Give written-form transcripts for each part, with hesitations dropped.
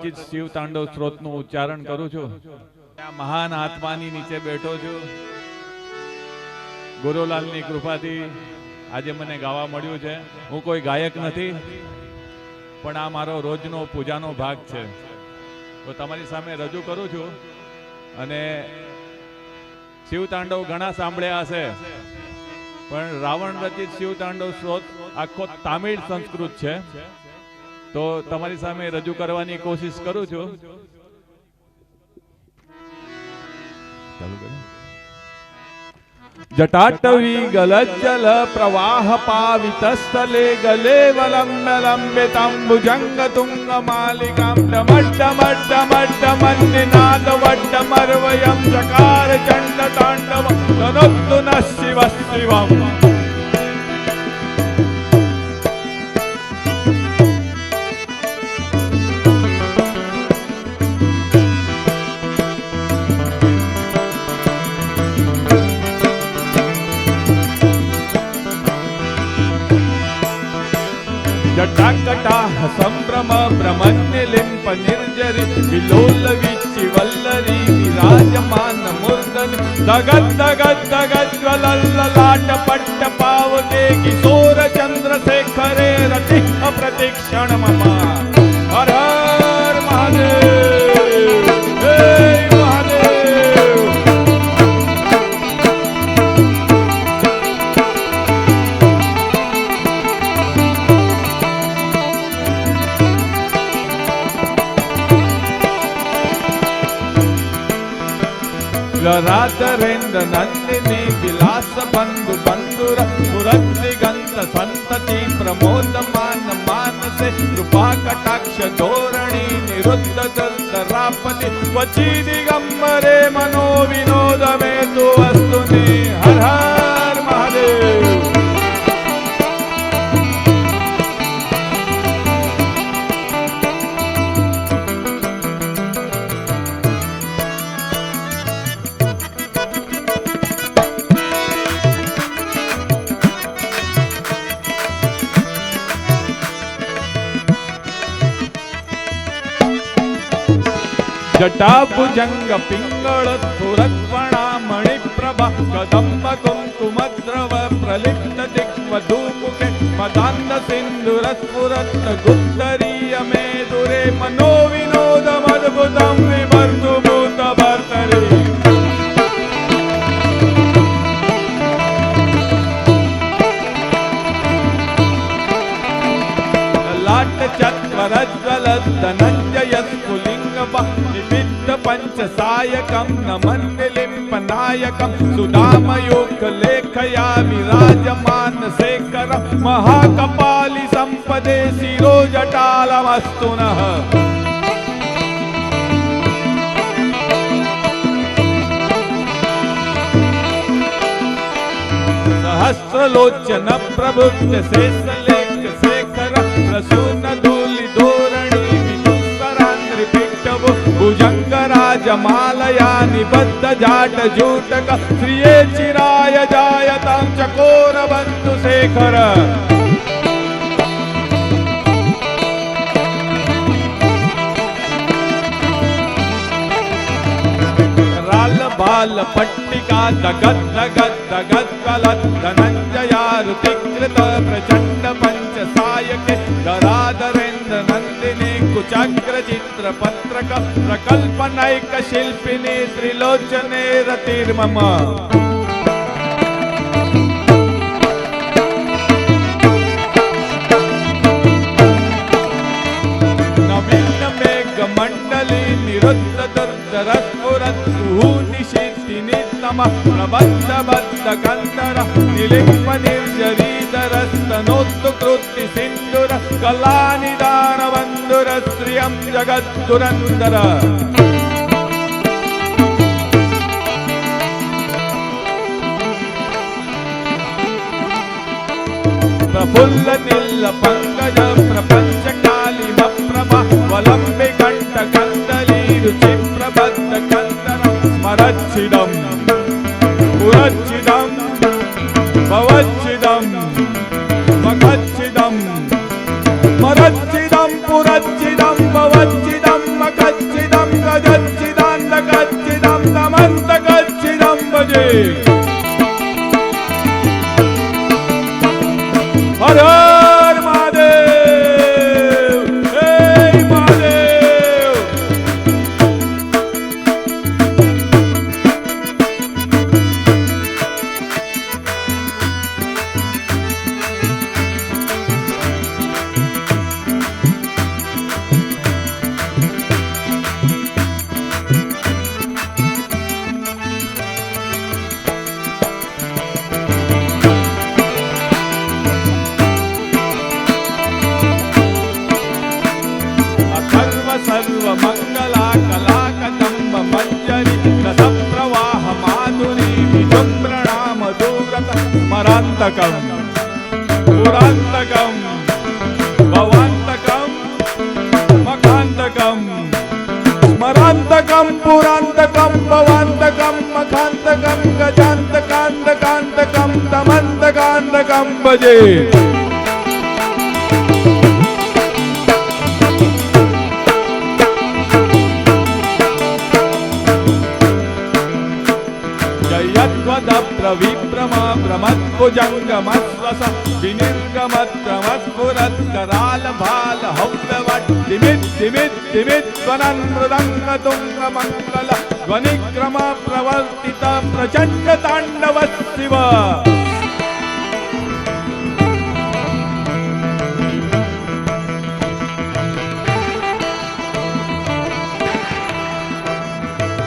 રચિત શિવ તાંડવ સ્ત્રોતનું ઉચ્ચારણ કરું છું. આ મહાન આત્માની નીચે બેઠો છું. ગુરુલાલની કૃપાથી આજે મને ગાવા મળ્યું છે. હું કોઈ ગાયક નથી, પણ આ મારો રોજનો પૂજાનો ભાગ છે. તો તમારી સામે રજૂ કરું છું. અને શિવ તાંડવ ઘણા સાંભળ્યા હશે, પણ રાવણ રચિત શિવ તાંડવ સ્ત્રોત આખો તામિલ સંસ્કૃત છે. તો તમારી સામે રજૂ કરવાની કોશિશ કરું છું. ચાલુ કરો. જટાટવી ગલજ્જલ પ્રવાહ પાવિતસ્થલે ગલે વલંબ લંબિતં ભુજંગ તુંગ માલિકાં ડમડ્ડમડ્ડમડ્ડમન્નિનાદ વડ્ડમર્વયં ચકાર ચંડ તાંડવ તનોત્તુ નઃ શિવ શિવમ. जटाकटाह संभ्रम ब्रह्मण्यलिम्प निर्जरी विलोल विचि वल्लरी विराजमान मूर्धन दगद दगद दगद ज्वलल्ललाट पट्ट पावके किशोर चंद्रशेखरे रति अप्रतिक्षण मम. हर हर महादेव, जय महादेव. राधरेन्द्र नंदिनी विलास बंधु बंधुर पुरद्दिगंत संतति प्रमोदमान मानसे कृपा कटाक्ष धोरणी निरुद्ध दरापति वची दिगंबरे मनो विनोद में तु वस्तुनि. हर हर महादेव. जटाभुजंग पिंगल सुरत्वणा मणिप्रभा कदंब कुंकुमद्रव प्रलिप्त दिग्वधूमुखे मदान्त सिंधुरस्फुरत् गुद्धरीय मेदुरे मनो विनोदमद्भुतं विभर्तु भूतभर्तरि. लाट चत्वरज्वल धनंजय स्फुलिंग निमित्त पंच सायकं नमन्निलिम्पनायकं सुदामयोग लेखया विराजमान शेखरं महाकपालि संपदे शिरो जटालमस्तु नः. सहस्रलोचन प्रभुक्त शेषलेख शेखर प्रसून धूलि धोरणी भुजंग राजमालया निबद्ध जाट जूटक श्रिये चिराय जायतां चकोर बंधु शेखर. राल बाल पट्टिका दगद दगद दगद कलत धनंजयारुतिकृत प्रचंड पंच सायके धराधरेन्द्र नंदिनी कुचाग्र चित्र पत्रक प्रकल्पनैक शिल्पिनी त्रिलोचने रतिर्मम. नवीन मेघ मंडली निरुद्ध दुर्धरस्फुरत् निशितिनि नमः प्रबद्ध बद्ध कंदर निलिम्प निर्जरीधरस्तनोत्कृति सिंधुर कलानिदान बंधुर श्रियं जगद्दुरंदर. प्रफुल्ल नील पंकज प्रपंच कालिम प्रभा वलंबि कंठ कंदली रुचि प्रबद्ध कंदर स्मरच्छिदं पुरच्छिदं भवच्छिदं मखच्छिदं स्मरच्छिदं पुरच्छिदं भवच्छिदं सर्वमङ्गला कलाकदम्ब मञ्जरी रसप्रवाह माधुरी विजुम्रणामधुव्रत स्मरान्तकम् पुरान्तकम् भवान्तकम् मखान्तकम् स्मरान्तकम् पुरान्तकम् भवान्तकम् मखान्तकम् गजान्तकान्तकान्तकम् तमन्तकान्तकम् भजे। विप्रमा भ्रमद्भुजङ्गमस्वस विनिर्गमत्रमस्फुरत्कराल भाल हव्यवट् दिमित् दिमित् दिमित् स्वरन् मृदङ्ग तुङ्ग मङ्गल ध्वनिक्रम प्रवर्तित प्रचण्ड ताण्डव शिव।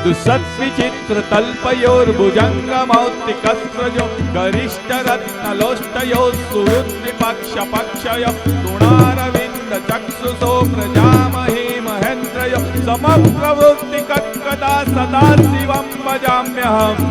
दुःसद्विचित्र तल्पयोर्भुजङ्गमौक्तिकस्रजो गरिष्ठरत्नलोष्टयोः सुहृद्विपक्षपक्षयो गुणारविन्द चक्षुषो प्रजामहे महेन्द्रयो समप्रवृत्तिकत्कदा सदा शिवं भजाम्यहम्।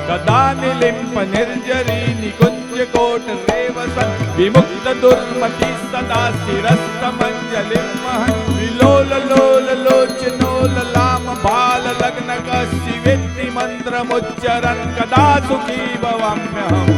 कदा निलिम्प निर्जरी निकुञ्ज कोट रेवसन् विमुक्त दुर्मति सदा शिरस्तमञ्जलिं महन् विलोल लोल लोचनो ललाम बाल लग्नक शिवेति मन्त्रमुच्चरन् कदा सुखी भवाम्यहम्।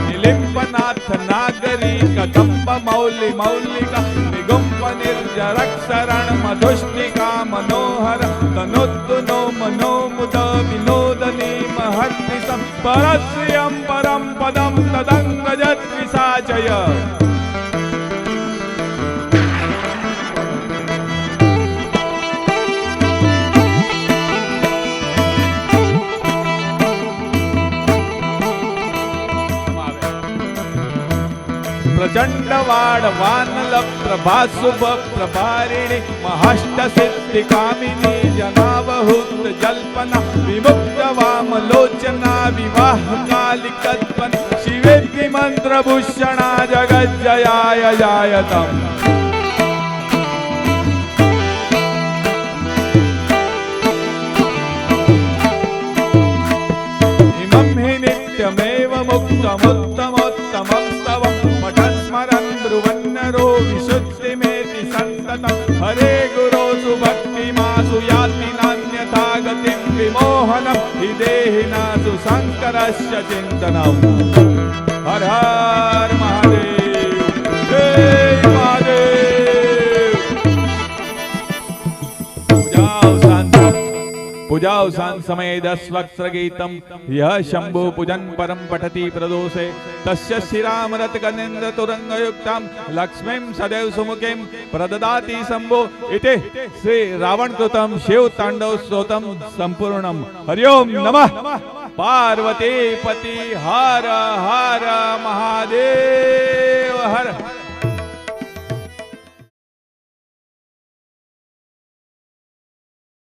निलिम्पनाथ नागरी कदम्ब मौलि मौलिका निगुम्ब निर्जरक्षरण मधुष्टिका मनोहर तनोद्दुनो मनोमुद विनोदनी महर्निशं परश्रियं परं पदं तदङ्गजद्विसाचय। प्रचंड वाणवानल प्रभा शुभ प्रभारिणी महाष्ट सिद्धि कामिनी जनावहुत जल्पना विमुक्त वामलोचना विवाह कालिकत्पन शिवेति मंत्र भूषणा जगज्जयाय जायतम्। इमं हि नित्यमेव मुक्तमुत्तमोत्तमं स्तवम् स्मरन् ब्रुवन्नरो विशुद्धिमेति सन्ततं हरे गुरो सुभक्तिमासु याति नान्यथा गतिं विमोहनं हि देहिनासु शङ्करस्य चिन्तनम्। हर हर महादेव जय महादेव। पूजाओ शांत समय 10 वक्त्र गीतम यह शंभु पूजन परम पठति प्रदोषे तस्य श्रीरामरत गणेन्द्र तुरंग युक्तम लक्ष्मीं सदैव सुमुखीं प्रददाति शंभो इति श्री रावण कृतम शिव तांडव स्तोत्रम संपूर्णम। हरिओम नमः पार्वती पति हर हर महादेव।